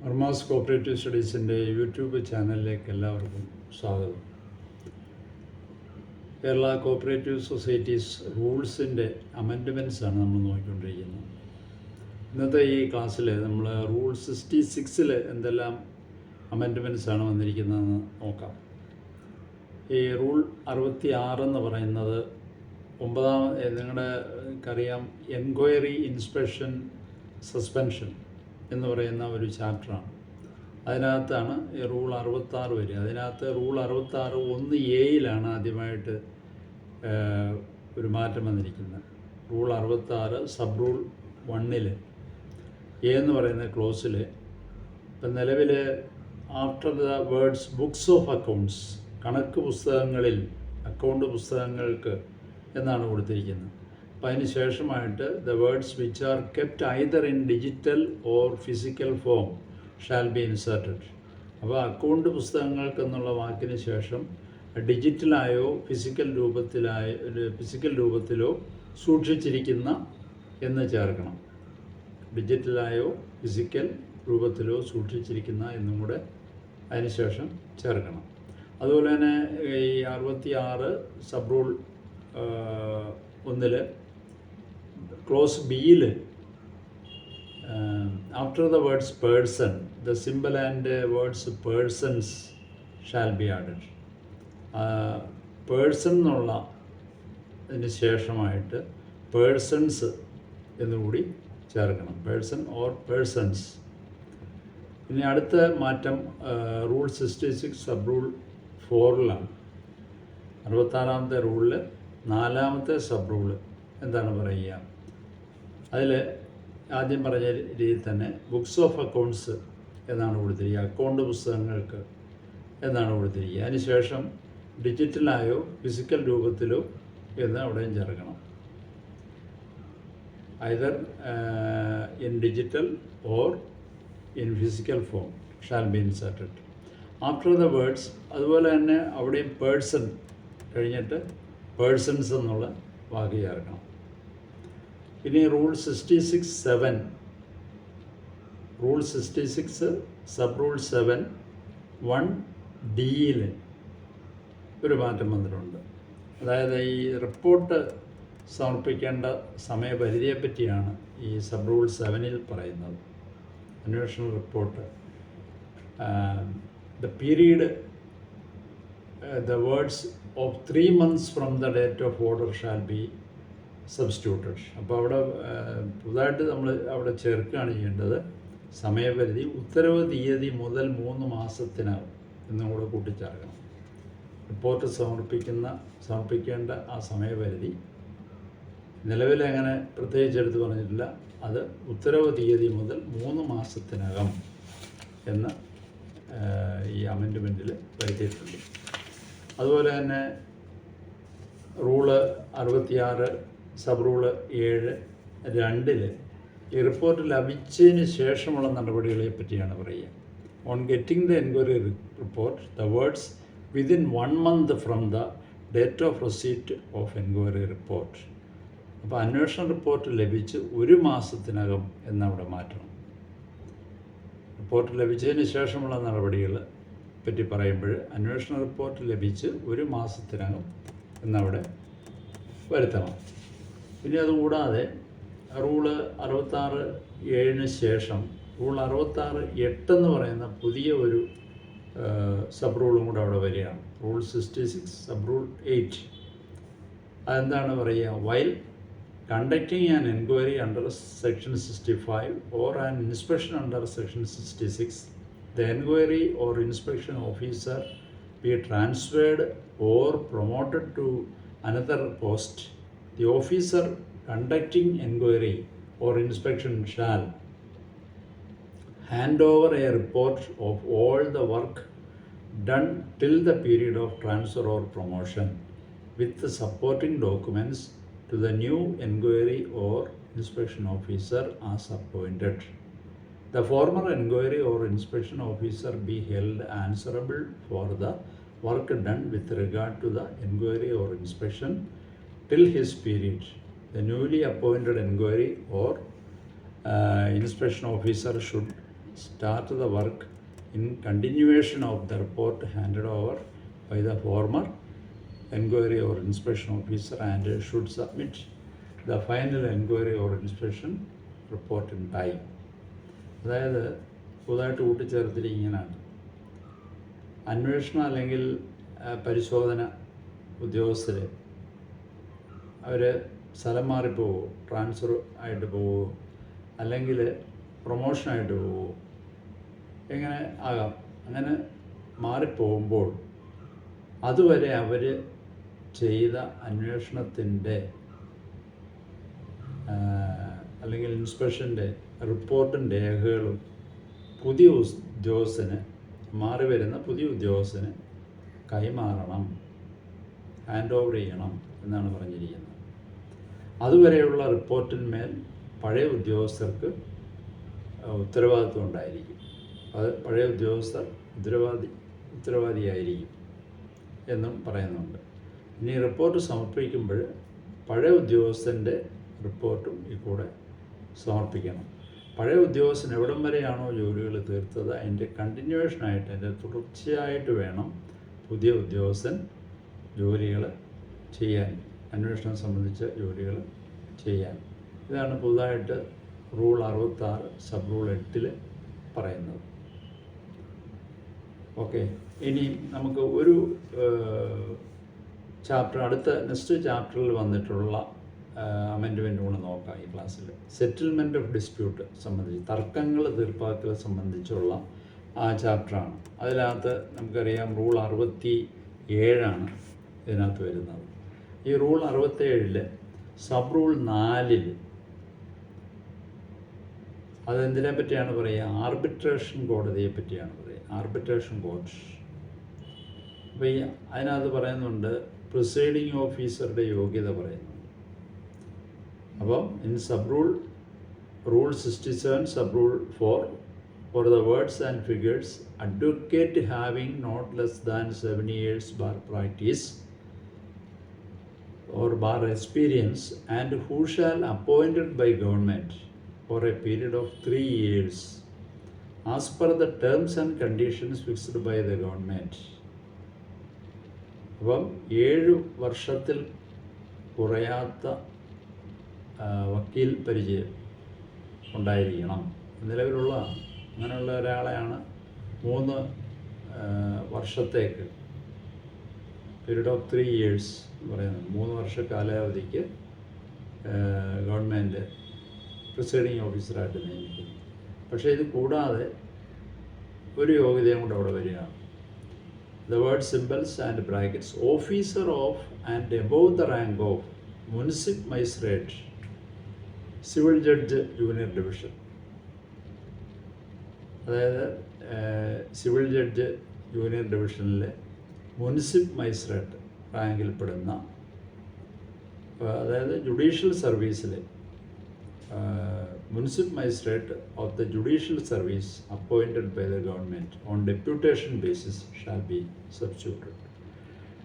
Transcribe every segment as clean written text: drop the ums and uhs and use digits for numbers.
Armas cooperative സ്റ്റഡീസിൻ്റെ YouTube ചാനലിലേക്ക് എല്ലാവർക്കും സ്വാഗതം. കേരള കോപ്പറേറ്റീവ് സൊസൈറ്റീസ് റൂൾസിൻ്റെ അമെൻഡ്മെൻറ്റ്സാണ് നമ്മൾ നോക്കിക്കൊണ്ടിരിക്കുന്നത്. ഇന്നത്തെ ഈ ക്ലാസ്സിൽ നമ്മൾ റൂൾ 66 എന്തെല്ലാം അമെൻഡ്മെൻറ്റ്സാണ് വന്നിരിക്കുന്നതെന്ന് നോക്കാം. ഈ റൂൾ 66 എന്ന് പറയുന്നത് നിങ്ങൾക്കറിയാം, എൻക്വയറി, ഇൻസ്പെക്ഷൻ, സസ്പെൻഷൻ എന്ന് പറയുന്ന ഒരു ചാപ്റ്ററാണ്. അതിനകത്താണ് ഈ റൂൾ 66 വരിക. അതിനകത്ത് റൂൾ 66 1A ആദ്യമായിട്ട് ഒരു മാറ്റം വന്നിരിക്കുന്നത്. റൂൾ 66 സബ് റൂൾ 1 A എന്ന് പറയുന്ന ക്ലോസിൽ ഇപ്പം നിലവിൽ after the words books of accounts, കണക്ക് പുസ്തകങ്ങളിൽ, അക്കൗണ്ട് പുസ്തകങ്ങൾക്ക് എന്നാണ് കൊടുത്തിരിക്കുന്നത്. അപ്പോൾ അതിന് ശേഷമായിട്ട് the words which are kept either in digital or physical form shall be inserted. അപ്പോൾ അക്കൗണ്ട് പുസ്തകങ്ങൾക്ക് എന്നുള്ള വാക്കിന് ശേഷം ഡിജിറ്റലായോ ഫിസിക്കൽ രൂപത്തിലോ സൂക്ഷിച്ചിരിക്കുന്ന എന്ന് ചേർക്കണം. ഡിജിറ്റലായോ ഫിസിക്കൽ രൂപത്തിലോ സൂക്ഷിച്ചിരിക്കുന്ന എന്നും കൂടെ അതിന് ശേഷം ചേർക്കണം. അതുപോലെ തന്നെ ഈ 66 സബ് റൂൾ 1 ക്ലോസ് ബിയിൽ after the words person, the symbol and words persons shall be added. Person എന്നുള്ള അതിന് ശേഷമായിട്ട് പേഴ്സൺസ് എന്നുകൂടി ചേർക്കണം. Person or persons. ഇനി അടുത്ത മാറ്റം റൂൾ 66 സബ് റൂൾ 4 66ാമത്തെ റൂളിൽ 4ാമത്തെ സബ് റൂള് എന്താണ് പറയുക? അതിൽ ആദ്യം പറഞ്ഞ രീതിയിൽ തന്നെ ബുക്സ് ഓഫ് അക്കൗണ്ട്സ് എന്നാണ് കൊടുത്തിരിക്കുക, അക്കൗണ്ട് പുസ്തകങ്ങൾക്ക് എന്നാണ് കൊടുത്തിരിക്കുക. അതിനുശേഷം ഡിജിറ്റലായോ ഫിസിക്കൽ രൂപത്തിലോ എന്ന് അവിടെയും ചേർക്കണം. Either in digital or in physical form shall be inserted after the words. അതുപോലെ തന്നെ അവിടെയും പേഴ്സൺ കഴിഞ്ഞിട്ട് പേഴ്സൺസ് എന്നുള്ള വാക്ക് ചേർക്കണം. ഇനി rule 66(7) rule 66 sub rule 7 1D ഒരു മാറ്റം വന്നിട്ടുണ്ട്. അതായത് ഈ റിപ്പോർട്ട് സമർപ്പിക്കേണ്ട സമയപരിധിയെ പറ്റിയാണ് ഈ സബ് റൂൾ 7 പറയുന്നത്. അന്വേഷണ report the period the words of 3 months from the date of order shall be substituted. അപ്പോൾ അവിടെ പുതുതായിട്ട് നമ്മൾ അവിടെ ചേർക്കുകയാണ് ചെയ്യേണ്ടത് സമയപരിധി ഉത്തരവ് തീയതി മുതൽ 3 മാസത്തിനകം എന്നും കൂടെ കൂട്ടിച്ചേർക്കണം. റിപ്പോർട്ട് സമർപ്പിക്കേണ്ട ആ സമയപരിധി നിലവിൽ അങ്ങനെ പ്രത്യേകിച്ച് എടുത്ത് പറഞ്ഞിട്ടില്ല. അത് ഉത്തരവ് തീയതി മുതൽ 3 മാസത്തിനകം എന്ന് ഈ അമെൻഡ്മെൻറ്റിൽ വരുത്തിയിട്ടുണ്ട്. അതുപോലെ തന്നെ റൂള് 66 സബ് റൂള് 7(2) ഈ റിപ്പോർട്ട് ലഭിച്ചതിന് ശേഷമുള്ള നടപടികളെ പറ്റിയാണ് പറയുക. On getting the enquiry report the words within 1 month from the date of receipt of enquiry report. അപ്പോൾ അന്വേഷണ റിപ്പോർട്ട് ലഭിച്ച് 1 മാസത്തിനകം എന്നവിടെ മാറ്റണം. റിപ്പോർട്ട് ലഭിച്ചതിന് ശേഷമുള്ള നടപടികൾ പറ്റി പറയുമ്പോൾ അന്വേഷണ റിപ്പോർട്ട് ലഭിച്ച് 1 മാസത്തിനകം എന്നവിടെ വരുത്തണം. പിന്നെ അതുകൂടാതെ റൂള് 66(7) ശേഷം റൂൾ 66(8) എന്ന് പറയുന്ന പുതിയ ഒരു സബ് റൂളും കൂടെ അവിടെ വരികയാണ്. Rule 66 sub rule 8. അതെന്താണ് പറയുക? While conducting an enquiry under section 65 or an inspection under section 66, the enquiry or inspection officer be transferred or promoted to another post, the officer conducting enquiry or inspection shall hand over a report of all the work done till the period of transfer or promotion with the supporting documents to the new enquiry or inspection officer as appointed. The former enquiry or inspection officer be held answerable for the work done with regard to the enquiry or inspection till his period. The newly appointed enquiry or inspection officer should start the work in continuation of the report handed over by the former enquiry or inspection officer and should submit the final enquiry or inspection report in time. അതായത് പുതുതായിട്ട് കൂട്ടിച്ചേർത്തിരിക്കുന്നതാണ്. അന്വേഷണം അല്ലെങ്കിൽ പരിശോധന ഉദ്യോഗസ്ഥർ അവർ സ്ഥലം മാറിപ്പോവോ, transfer ആയിട്ട് പോവോ, അല്ലെങ്കിൽ പ്രൊമോഷനായിട്ട് പോവോ, എങ്ങനെ ആകാം. അങ്ങനെ മാറിപ്പോകുമ്പോൾ അതുവരെ അവർ ചെയ്ത അന്വേഷണത്തിൻ്റെ അല്ലെങ്കിൽ ഇൻസ്പെക്ഷൻ്റെ റിപ്പോർട്ടും രേഖകളും പുതിയ ഉദ്യോഗസ്ഥന്, മാറി വരുന്ന പുതിയ ഉദ്യോഗസ്ഥന് കൈമാറണം, ഹാൻഡ് ഓവർ ചെയ്യണം എന്നാണ് പറഞ്ഞിരിക്കുന്നത്. അതുവരെയുള്ള റിപ്പോർട്ടിന്മേൽ പഴയ ഉദ്യോഗസ്ഥർക്ക് ഉത്തരവാദിത്വം ഉണ്ടായിരിക്കും. അത് പഴയ ഉദ്യോഗസ്ഥർ ഉത്തരവാദിയായിരിക്കും എന്നും പറയുന്നുണ്ട്. ഇനി റിപ്പോർട്ട് സമർപ്പിക്കുമ്പോൾ പഴയ ഉദ്യോഗസ്ഥൻ്റെ റിപ്പോർട്ടും ഈ കൂടെ സമർപ്പിക്കണം. പഴയ ഉദ്യോഗസ്ഥൻ എവിടം വരെയാണോ ജോലികൾ തീർത്തത് അതിൻ്റെ കണ്ടിന്യൂവേഷനായിട്ട്, അതിൻ്റെ തുടർച്ചയായിട്ട് വേണം പുതിയ ഉദ്യോഗസ്ഥൻ ജോലികൾ ചെയ്യാൻ, അന്വേഷണം സംബന്ധിച്ച ജോലികൾ ചെയ്യാൻ. ഇതാണ് പുതുതായിട്ട് റൂൾ 66 സബ് റൂൾ 8 പറയുന്നത്. ഓക്കെ, ഇനി നമുക്ക് ഒരു ചാപ്റ്റർ, അടുത്ത നെക്സ്റ്റ് ചാപ്റ്ററിൽ വന്നിട്ടുള്ള അമെൻഡ്മെൻ്റ് കൂടെ നോക്കാം ഈ ക്ലാസ്സിൽ. സെറ്റിൽമെൻറ്റ് ഓഫ് ഡിസ്പ്യൂട്ട് സംബന്ധിച്ച്, തർക്കങ്ങൾ തീർപ്പാക്കൽ സംബന്ധിച്ചുള്ള ആ ചാപ്റ്ററാണ്. അതിനകത്ത് നമുക്കറിയാം റൂൾ 67 ഇതിനകത്ത് വരുന്നത്. ഈ റൂൾ 67 സബ് റൂൾ 4 അതെന്തിനെ പറ്റിയാണ് പറയുക? ആർബിട്രേഷൻ കോടതിയെ പറ്റിയാണ് പറയുക, ആർബിട്രേഷൻ കോർട്ട്. അപ്പോൾ ഈ അതിനകത്ത് പറയുന്നുണ്ട് പ്രിസൈഡിങ് ഓഫീസറുടെ യോഗ്യത പറയുന്നു. അപ്പം in sub rule 67 sub rule 4 for the words and figures, advocate having not less than 7 years bar practice or bar experience and who shall appointed by government for a period of 3 years as per the terms and conditions fixed by the government. അപ്പം 7 വർഷത്തിൽ കുറയാത്ത വക്കീൽ പരിചയം ഉണ്ടായിരിക്കണം. നിലവിലുള്ള അങ്ങനെയുള്ള ഒരാളെയാണ് 3 വർഷത്തേക്ക്, period of 3 years പറയുന്നത്. 3 വർഷ കാലാവധിക്ക് ഗവൺമെൻറ് പ്രിസൈഡിങ് ഓഫീസറായിട്ട് നിയമിക്കുന്നു. പക്ഷേ ഇത് കൂടാതെ ഒരു യോഗ്യതയും കൂടെ അവിടെ വരികയാണ്. The word symbols and brackets, officer of and above the rank of municipal magistrate, civil judge, junior division. അതായത് സിവിൽ ജഡ്ജ് ജൂനിയർ ഡിവിഷനിലെ മുനിസിപ്പൽ മജിസ്ട്രേറ്റ് റാങ്കിൽപ്പെടുന്ന, അതായത് ജുഡീഷ്യൽ സർവീസിലെ municipal magistrate of the judicial service appointed by the government on deputation basis shall be substituted.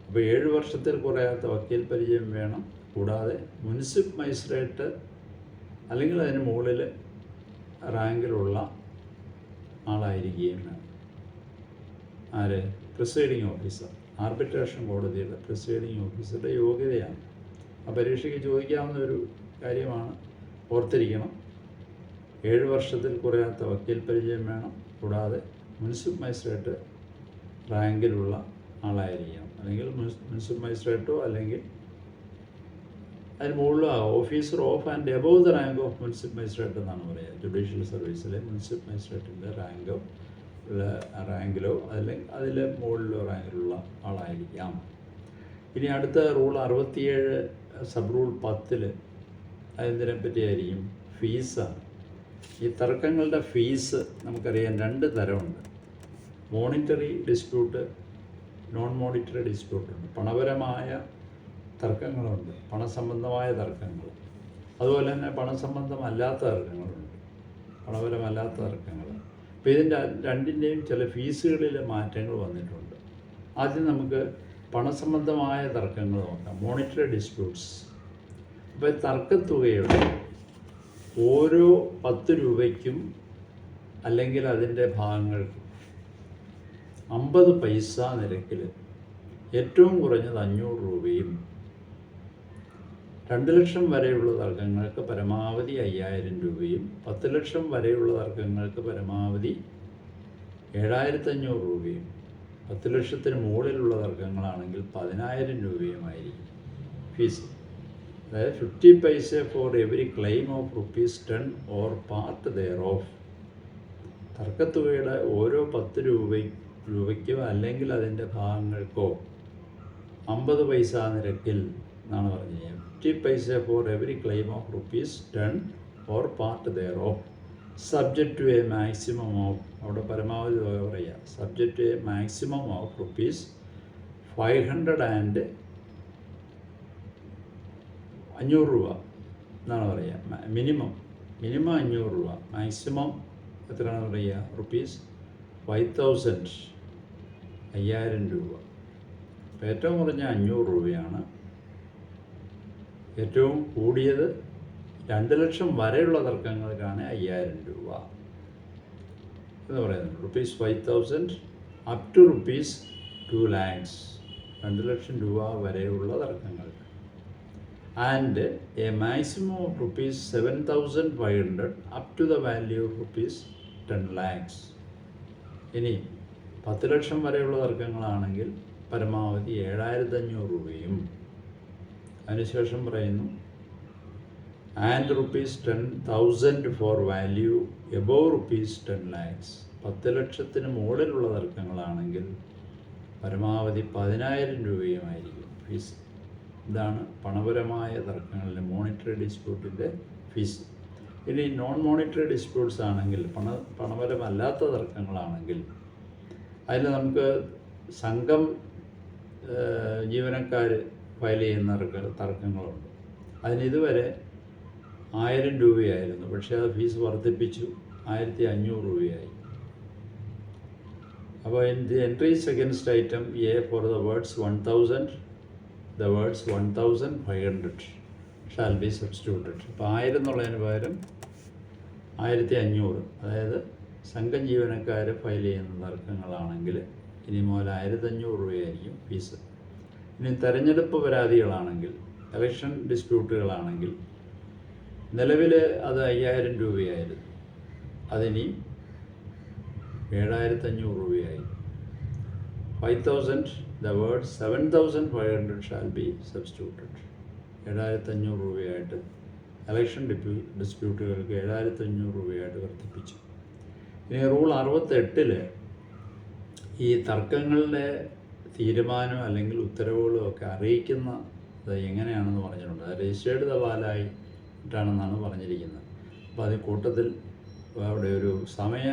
അപ്പോൾ 7 വർഷത്തിൽ കുറയാത്ത വക്കീൽ പരിചയം വേണം. കൂടാതെ മുനിസിപ്പൽ മജിസ്ട്രേറ്റ് അല്ലെങ്കിൽ അതിന് മുകളിൽ റാങ്കിലുള്ള ആളായിരിക്കുകയും വേണം. ആര്? Presiding officer. ആർബിട്രേഷൻ കോടതിയുടെ പ്രിസൈഡിങ് ഓഫീസറുടെ യോഗ്യതയാണ്. ആ പരീക്ഷയ്ക്ക് ചോദിക്കാവുന്ന ഒരു കാര്യമാണ്, ഓർത്തിരിക്കണം. 7 വർഷത്തിൽ കുറയാത്ത വക്കീൽ പരിചയം വേണം. കൂടാതെ മുനിസിപ്പൽ മജിസ്ട്രേറ്റ് റാങ്കിലുള്ള ആളായിരിക്കണം. അല്ലെങ്കിൽ മുനിസിപ്പൽ മജിസ്ട്രേറ്റോ അല്ലെങ്കിൽ അതിന് മുകളിലോ officer of and above the rank of municipal magistrate എന്നാണ് പറയുക. ജുഡീഷ്യൽ സർവീസിലെ മുനിസിപ്പൽ മജിസ്ട്രേറ്റിൻ്റെ റാങ്കിലോ അല്ലെങ്കിൽ അതിൽ മുകളിലോ റാങ്കിലുള്ള ആളായിരിക്കാം. ഇനി അടുത്ത റൂൾ 67 സബ് റൂൾ 10 അതിനെ പറ്റിയായിരിക്കും, ഫീസാണ്. ഈ തർക്കങ്ങളുടെ ഫീസ് നമുക്കറിയാം 2 തരമുണ്ട്. മോണിറ്ററി ഡിസ്പ്യൂട്ട്, നോൺ മോണിറ്ററി ഡിസ്പ്യൂട്ടുണ്ട്. പണപരമായ തർക്കങ്ങളുണ്ട്, പണസംബന്ധമായ തർക്കങ്ങൾ. അതുപോലെ തന്നെ പണസംബന്ധമല്ലാത്ത തർക്കങ്ങളുണ്ട്, പണപരമല്ലാത്ത തർക്കങ്ങൾ. അപ്പോൾ ഇതിൻ്റെ രണ്ടിൻ്റെയും ചില ഫീസുകളിൽ മാറ്റങ്ങൾ വന്നിട്ടുണ്ട്. ആദ്യം നമുക്ക് പണസംബന്ധമായ തർക്കങ്ങൾ നോക്കാം, മോണിറ്ററി ഡിസ്പ്യൂട്ട്സ്. അപ്പോൾ തർക്കത്തുകയുടെ ഓരോ 10 രൂപയ്ക്കും അല്ലെങ്കിൽ അതിൻ്റെ ഭാഗങ്ങൾക്ക് 50 പൈസ നിരക്കിൽ ഏറ്റവും കുറഞ്ഞത് 500 രൂപയും 2 ലക്ഷം വരെയുള്ള തർക്കങ്ങൾക്ക് പരമാവധി 5000 രൂപയും 10 ലക്ഷം വരെയുള്ള തർക്കങ്ങൾക്ക് പരമാവധി 7500 രൂപയും 10 ലക്ഷത്തിന് മുകളിലുള്ള തർക്കങ്ങളാണെങ്കിൽ 10000 രൂപയുമായിരിക്കും ഫീസ്. അതായത് 50 പൈസ for every claim of ₹10 or part thereof. തർക്കത്തുകയുടെ ഓരോ 10 രൂപയ്ക്കോ അല്ലെങ്കിൽ അതിൻ്റെ ഭാഗങ്ങൾക്കോ 50 പൈസ നിരക്കിൽ എന്നാണ് പറഞ്ഞത്. 50 പൈസ for every claim of ₹10 or part thereof, subject to a maximum of, അവിടെ പരമാവധി തുക പറയുക, subject to a maximum of ₹500 and 500 രൂപ എന്നാണ് പറയുക. മിനിമം 500 രൂപ, മാക്സിമം എത്രയാണ് പറയുക? ₹5000, 5000 രൂപ. ഏറ്റവും കുറഞ്ഞ 500 രൂപയാണ്. ഏറ്റവും കൂടിയത് 2 ലക്ഷം വരെയുള്ള തർക്കങ്ങൾക്കാണ് 5000 രൂപ എന്ന് പറയുന്നത്. ₹5000 അപ് ടു ₹2 lakhs, 2 ലക്ഷം രൂപ വരെയുള്ള തർക്കങ്ങൾക്ക്. And a maximum of ₹7,500 up to the value of ₹10 lakhs. ഇനി 10 ലക്ഷം വരെയുള്ള തർക്കങ്ങളാണെങ്കിൽ പരമാവധി 7500 രൂപയും. അതിനുശേഷം പറയുന്നു and ₹10,000 for value above ₹10 lakhs. 10 ലക്ഷത്തിന് മുകളിലുള്ള തർക്കങ്ങളാണെങ്കിൽ പരമാവധി 10000 രൂപയുമായിരിക്കും ഫീസ്. ഇതാണ് പണപരമായ തർക്കങ്ങളിലെ മോണിറ്ററി ഡിസ്പ്യൂട്ടിൻ്റെ ഫീസ്. ഇനി നോൺ മോണിറ്ററി ഡിസ്പ്യൂട്ട്സ് ആണെങ്കിൽ, പണപരമല്ലാത്ത തർക്കങ്ങളാണെങ്കിൽ അതിൽ നമുക്ക് സംഘം ജീവനക്കാർ ഫയൽ ചെയ്യുന്ന തർക്കങ്ങളുണ്ട്. അതിനിതുവരെ 1000 രൂപയായിരുന്നു, പക്ഷേ അത് ഫീസ് വർദ്ധിപ്പിച്ചു 1500 രൂപയായി. അപ്പോൾ in the entries against item A for the words 1000, the words 1500 shall be substituted. അപ്പോൾ 1000 എന്നുള്ളതിന് പകരം 1500, അതായത് സംഘം ജീവനക്കാർ ഫയൽ ചെയ്യുന്ന തർക്കങ്ങളാണെങ്കിൽ ഇനി മുതൽ 1500 രൂപയായിരിക്കും ഫീസ്. ഇനി തെരഞ്ഞെടുപ്പ് പരാതികളാണെങ്കിൽ, ഇലക്ഷൻ ഡിസ്പ്യൂട്ടുകളാണെങ്കിൽ നിലവിൽ അത് 5000 രൂപയായിരുന്നു, അതിനി 7500 രൂപയായി. 5000, the word 7500 shall be substituted. 7500 രൂപയായിട്ട് election ഡിസ്പ്യൂട്ടുകൾക്ക് 7500 രൂപയായിട്ട് വർദ്ധിപ്പിച്ചു. ഇനി റൂൾ 68 ഈ തർക്കങ്ങളുടെ തീരുമാനം അല്ലെങ്കിൽ ഉത്തരവുകളും ഒക്കെ അറിയിക്കുന്നത് എങ്ങനെയാണെന്ന് പറഞ്ഞിട്ടുണ്ട്. അത് രജിസ്റ്റേർഡ് തപാലായിട്ടാണെന്നാണ് പറഞ്ഞിരിക്കുന്നത്. അപ്പോൾ അതിന് കൂട്ടത്തിൽ അവിടെ ഒരു സമയ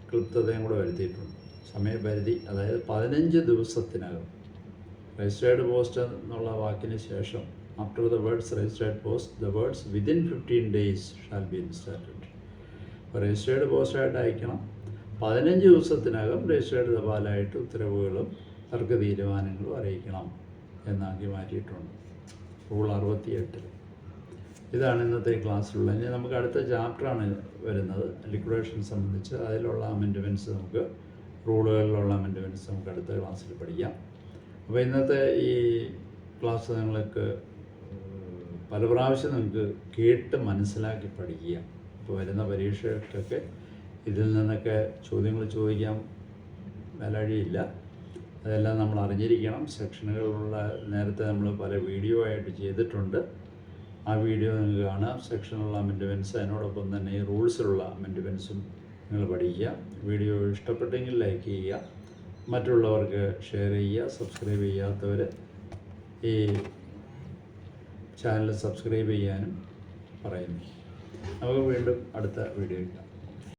ക്ലിപ്തതയും കൂടെ വരുത്തിയിട്ടുണ്ട്. സമയപരിധി, അതായത് 15 ദിവസത്തിനകം. രജിസ്റ്റേർഡ് പോസ്റ്റ് എന്നുള്ള വാക്കിന് ശേഷം after the words registered post, the words within 15 days shall be installed. അപ്പോൾ രജിസ്റ്റേർഡ് പോസ്റ്റായിട്ട് അയക്കണം. 15 ദിവസത്തിനകം രജിസ്റ്റേർഡ് തപാലായിട്ട് ഉത്തരവുകളും തർക്ക തീരുമാനങ്ങളും അറിയിക്കണം എന്നാക്കി മാറ്റിയിട്ടുണ്ട് റൂൾ 68. ഇതാണ് ഇന്നത്തെ ക്ലാസ്സിലുള്ള. ഇനി നമുക്ക് അടുത്ത ചാപ്റ്ററാണ് വരുന്നത്, ലിക്വിഡേഷൻ സംബന്ധിച്ച്. അതിലുള്ള അമെൻഡ്മെൻറ്റ്സ് നമുക്ക്, റൂളുകളിലുള്ള അമെൻഡ്മെൻറ്റ്സ് നമുക്ക് അടുത്ത ക്ലാസ്സിൽ പഠിക്കാം. അപ്പോൾ ഇന്നത്തെ ഈ ക്ലാസ് നിങ്ങൾക്ക് പല പ്രാവശ്യം നിങ്ങൾക്ക് കേട്ട് മനസ്സിലാക്കി പഠിക്കുക. അപ്പോൾ വരുന്ന പരീക്ഷകൾക്കൊക്കെ ഇതിൽ നിന്നൊക്കെ ചോദ്യങ്ങൾ ചോദിക്കാൻ വിലഴിയില്ല. അതെല്ലാം നമ്മൾ അറിഞ്ഞിരിക്കണം. സെക്ഷനുകളുള്ള നേരത്തെ നമ്മൾ പല വീഡിയോ ആയിട്ട് ചെയ്തിട്ടുണ്ട്. ആ വീഡിയോ നിങ്ങൾക്ക് കാണാം. സെക്ഷനുള്ള അമെൻഡ്മെൻറ്റ്സ്, അതിനോടൊപ്പം തന്നെ ഈ റൂൾസിലുള്ള അമെൻഡ്മെൻറ്റ്സും നിങ്ങൾ പഠിക്കുക. വീഡിയോ ഇഷ്ടപ്പെട്ടെങ്കിൽ ലൈക്ക് ചെയ്യുക, മറ്റുള്ളവർക്ക് ഷെയർ ചെയ്യുക. സബ്സ്ക്രൈബ് ചെയ്യാത്തവർ ഈ ചാനൽ സബ്സ്ക്രൈബ് ചെയ്യാനും പറയുന്നു. നമുക്ക് വീണ്ടും അടുത്ത വീഡിയോ കാണാം.